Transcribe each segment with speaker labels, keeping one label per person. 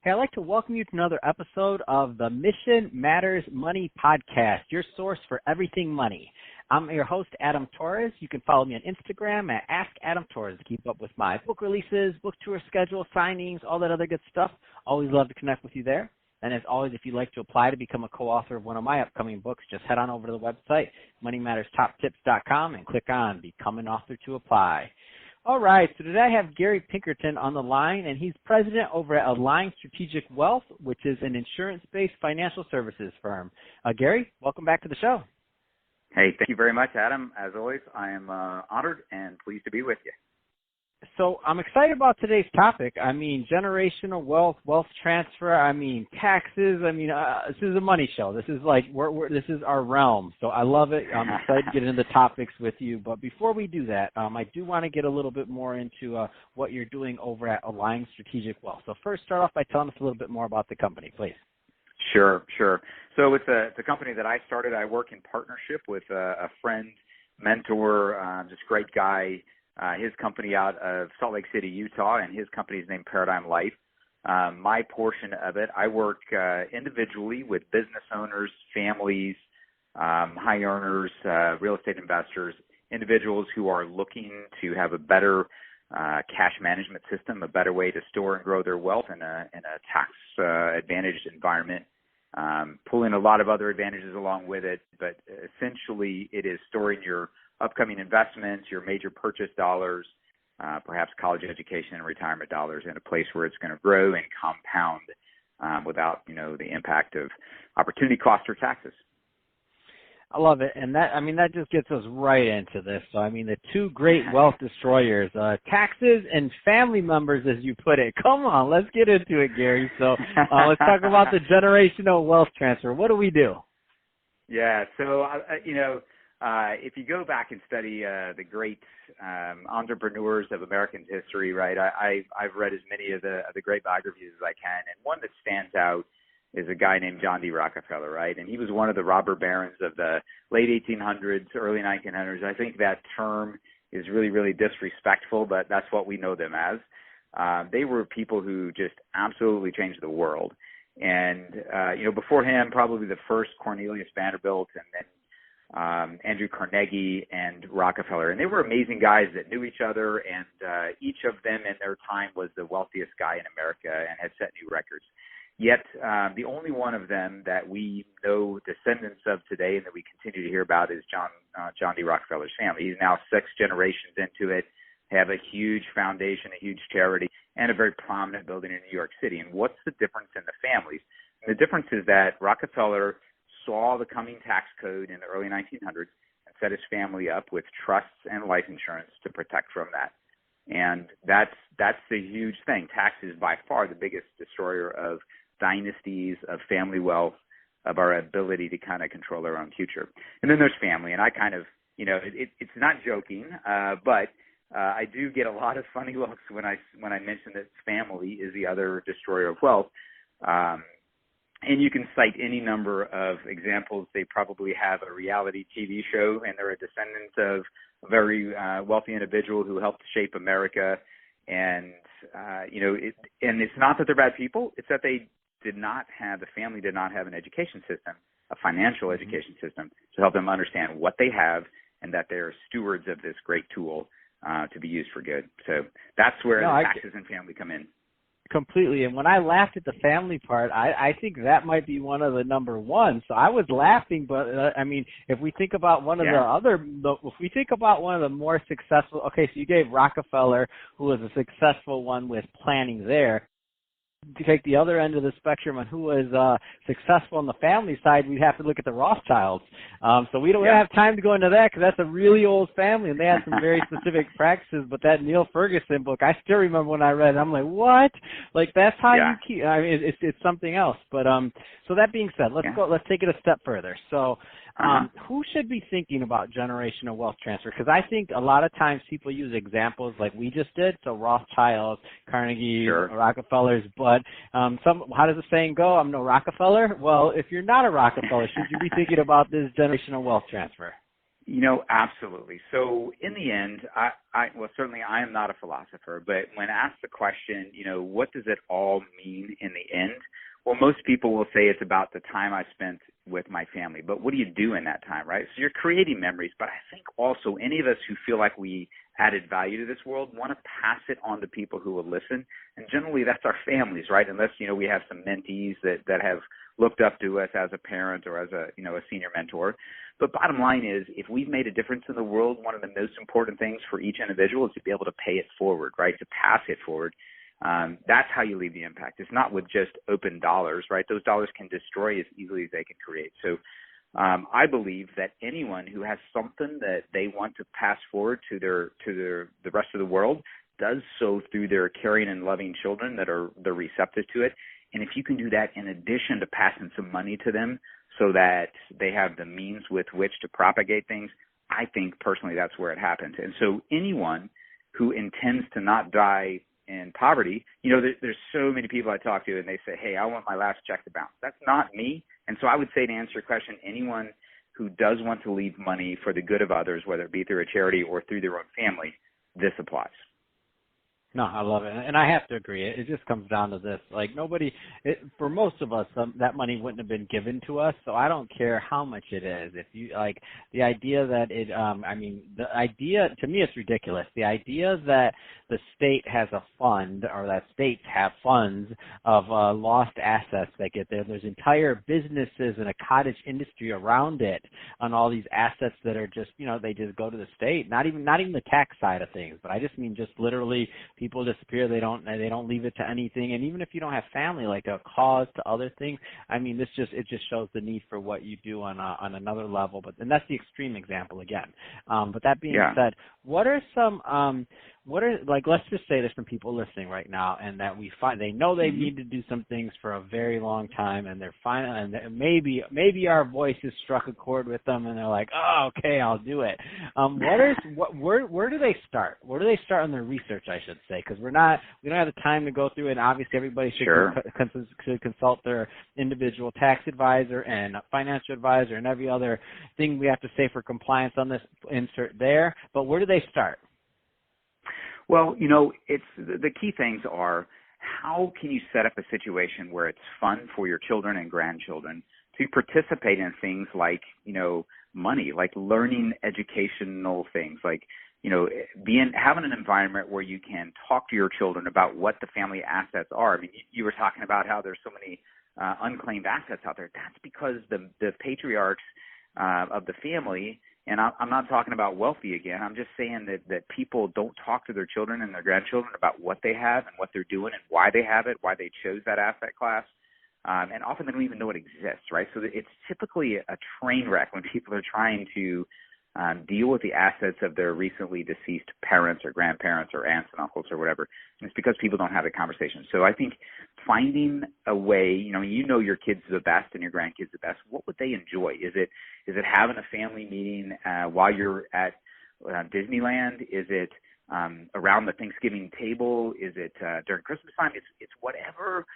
Speaker 1: Hey, I'd like to welcome you to another episode of the Mission Matters Money podcast, your source for everything money. I'm your host, Adam Torres. You can follow me on Instagram at AskAdamTorres to keep up with my book releases, book tour schedule, signings, all that other good stuff. Always love to connect with you there. And as always, if you'd like to apply to become a co-author of one of my upcoming books, just head on over to the website, moneymatterstoptips.com, and click on Become an Author to apply. All right, so today I have Gary Pinkerton on the line, and he's president over at Align Strategic Wealth, which is an insurance-based financial services firm. Gary, welcome back to the show.
Speaker 2: Hey, thank you very much, Adam. As always, I am honored and pleased to be with you.
Speaker 1: So I'm excited about today's topic. I mean, generational wealth, wealth transfer. I mean, taxes. I mean, this is a money show. This is like this is our realm. So I love it. I'm excited to get into the topics with you. But before we do that, I do want to get a little bit more into what you're doing over at Align Strategic Wealth. So first, start off by telling us a little bit more about the company, please.
Speaker 2: Sure. So it's a company that I started. I work in partnership with a friend, mentor, just great guy. His company out of Salt Lake City, Utah, and his company is named Paradigm Life. My portion of it, I work individually with business owners, families, high earners, real estate investors, individuals who are looking to have a better cash management system, a better way to store and grow their wealth in a tax advantaged environment, pulling a lot of other advantages along with it. But essentially, it is storing your upcoming investments, your major purchase dollars, perhaps college education and retirement dollars in a place where it's going to grow and compound without, the impact of opportunity cost or taxes.
Speaker 1: I love it. And that just gets us right into this. So, the two great wealth destroyers, taxes and family members, as you put it. Come on, let's get into it, Gary. So let's talk about the generational wealth transfer. What do we do?
Speaker 2: Yeah. So, if you go back and study the great entrepreneurs of American history, right? I've read as many of the great biographies as I can, and one that stands out is a guy named John D. Rockefeller, right? And he was one of the robber barons of the late 1800s, early 1900s. I think that term is really, really disrespectful, but that's what we know them as. They were people who just absolutely changed the world. And, before him, probably the first Cornelius Vanderbilt and then Andrew Carnegie and Rockefeller. And they were amazing guys that knew each other, and each of them in their time was the wealthiest guy in America and had set new records. Yet the only one of them that we know descendants of today and that we continue to hear about is John D. Rockefeller's family. He's now 6 generations into it, have a huge foundation, a huge charity, and a very prominent building in New York City. And what's the difference in the families? And the difference is that Rockefeller saw the coming tax code in the early 1900s and set his family up with trusts and life insurance to protect from that. And that's the huge thing. Tax is by far the biggest destroyer of dynasties, of family wealth, of our ability to kind of control our own future. And then there's family, and I kind of, it's not joking, but I do get a lot of funny looks when I mention that family is the other destroyer of wealth. And you can cite any number of examples. They probably have a reality TV show, and they're a descendant of a very wealthy individual who helped shape America. And, and it's not that they're bad people. It's that the family did not have an education system, a financial education system, to help them understand what they have and that they're stewards of this great tool to be used for good. So that's where the taxes and family come in.
Speaker 1: Completely. And when I laughed at the family part, I think that might be one of the number one. So I was laughing, but if we think about one of the more successful, okay, so you gave Rockefeller, who was a successful one with planning there. To take the other end of the spectrum on who was successful on the family side, we'd have to look at the Rothschilds. So we don't have time to go into that because that's a really old family, and they had some very specific practices. But that Neil Ferguson book, I still remember when I read it. I'm like, what? Like, that's how you keep. It's something else. But so that being said, let's take it a step further. So who should be thinking about generational wealth transfer? Because I think a lot of times people use examples like we just did, so Rothschild, Carnegie, Rockefellers. But how does the saying go? I'm no Rockefeller. Well, if you're not a Rockefeller, should you be thinking about this generational wealth transfer?
Speaker 2: Absolutely. So in the end, well, certainly I am not a philosopher, but when asked the question, what does it all mean in the end? Well, most people will say it's about the time I spent with my family, but what do you do in that time, right? So you're creating memories, but I think also any of us who feel like we added value to this world want to pass it on to people who will listen. And generally that's our families, right? Unless, we have some mentees that have looked up to us as a parent or as a senior mentor. But bottom line is, if we've made a difference in the world, one of the most important things for each individual is to be able to pay it forward, right? To pass it forward. That's how you leave the impact. It's not with just open dollars, right? Those dollars can destroy as easily as they can create. So I believe that anyone who has something that they want to pass forward to the rest of the world does so through their caring and loving children they're receptive to it. And if you can do that in addition to passing some money to them so that they have the means with which to propagate things, I think personally that's where it happens. And so anyone who intends to not die in poverty, there's so many people I talk to and they say, hey, I want my last check to bounce. That's not me. And so I would say, to answer your question, anyone who does want to leave money for the good of others, whether it be through a charity or through their own family, this applies.
Speaker 1: No, I love it. And I have to agree. It just comes down to this. Like for most of us, that money wouldn't have been given to us. So I don't care how much it is. If you the idea that the idea, to me, it's ridiculous. The idea that the state has a fund or that states have funds of lost assets that get there. There's entire businesses and a cottage industry around it on all these assets that are just, they just go to the state. Not even the tax side of things, but I just mean just literally people disappear. They don't leave it to anything. And even if you don't have family, like a cause to other things, it just shows the need for what you do on another level. And that's the extreme example again. But that being said, what are some let's just say there's some people listening right now and that they know they need to do some things for a very long time and they're fine, and maybe our voices struck a chord with them and they're like, oh, okay, I'll do it. Where do they start? Where do they start on their research, I should say? Because we don't have the time to go through it, and obviously everybody should consult their individual tax advisor and financial advisor and every other thing we have to say for compliance on this, insert there. But where do they start?
Speaker 2: Well, it's the key things are, how can you set up a situation where it's fun for your children and grandchildren to participate in things like, money, like learning educational things, like, having an environment where you can talk to your children about what the family assets are. I mean, you were talking about how there's so many unclaimed assets out there. That's because the patriarchs of the family, and I'm not talking about wealthy again. I'm just saying that people don't talk to their children and their grandchildren about what they have and what they're doing and why they have it, why they chose that asset class. And often they don't even know it exists, right? So it's typically a train wreck when people are trying to deal with the assets of their recently deceased parents or grandparents or aunts and uncles or whatever. And it's because people don't have the conversation. So I think finding a way, your kids the best and your grandkids the best. What would they enjoy? Is it having a family meeting while you're at Disneyland? Is it around the Thanksgiving table? Is it during Christmas time? It's whatever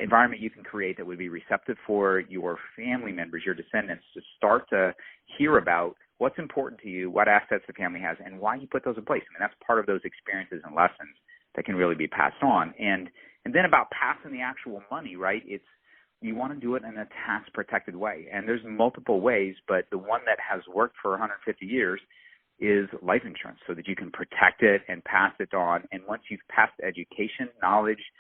Speaker 2: environment you can create that would be receptive for your family members, your descendants, to start to hear about what's important to you, what assets the family has, and why you put those in place. That's part of those experiences and lessons that can really be passed on. And then about passing the actual money, right? You want to do it in a tax-protected way. And there's multiple ways, but the one that has worked for 150 years is life insurance, so that you can protect it and pass it on. And once you've passed education, knowledge,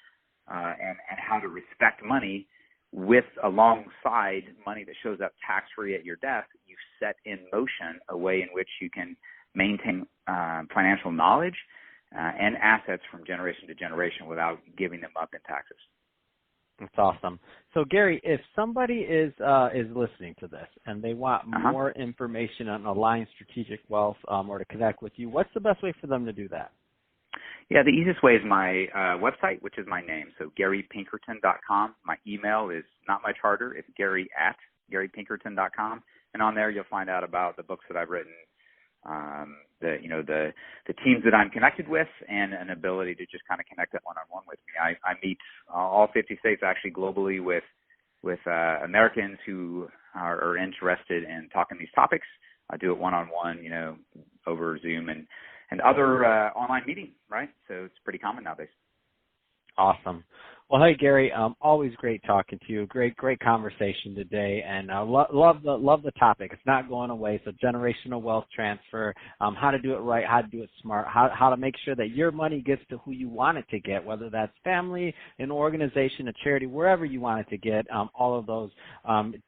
Speaker 2: and how to respect money with alongside money that shows up tax-free at your death, you've set in motion a way in which you can maintain financial knowledge and assets from generation to generation without giving them up in taxes.
Speaker 1: That's awesome. So Gary, if somebody is listening to this and they want more information on Aligned Strategic Wealth or to connect with you, what's the best way for them to do that?
Speaker 2: Yeah, the easiest way is my website, which is my name, so GaryPinkerton.com. My email is not my charter; it's Gary@GaryPinkerton.com, and on there you'll find out about the books that I've written, the teams that I'm connected with, and an ability to just kind of connect that one-on-one with me. I meet all 50 states, actually globally, with Americans who are interested in talking these topics. do it one-on-one, over Zoom and other online meetings, right? So it's pretty common nowadays.
Speaker 1: Awesome. Well, hey Gary, always great talking to you. Great conversation today, and love the topic. It's not going away. So generational wealth transfer, how to do it right, how to do it smart, how to make sure that your money gets to who you want it to get, whether that's family, an organization, a charity, wherever you want it to get. All of those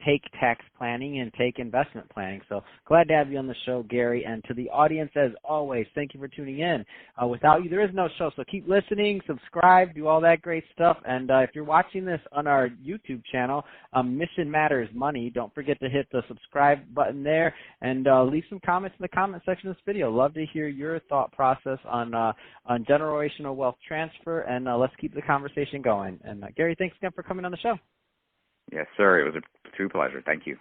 Speaker 1: take tax planning and take investment planning. So glad to have you on the show, Gary. And to the audience, as always, thank you for tuning in. Without you, there is no show. So keep listening, subscribe, do all that great stuff. And if you're watching this on our YouTube channel, Mission Matters Money, don't forget to hit the subscribe button there and leave some comments in the comment section of this video. Love to hear your thought process on generational wealth transfer, and let's keep the conversation going. And Gary, thanks again for coming on the show.
Speaker 2: Yes, sir. It was a true pleasure. Thank you.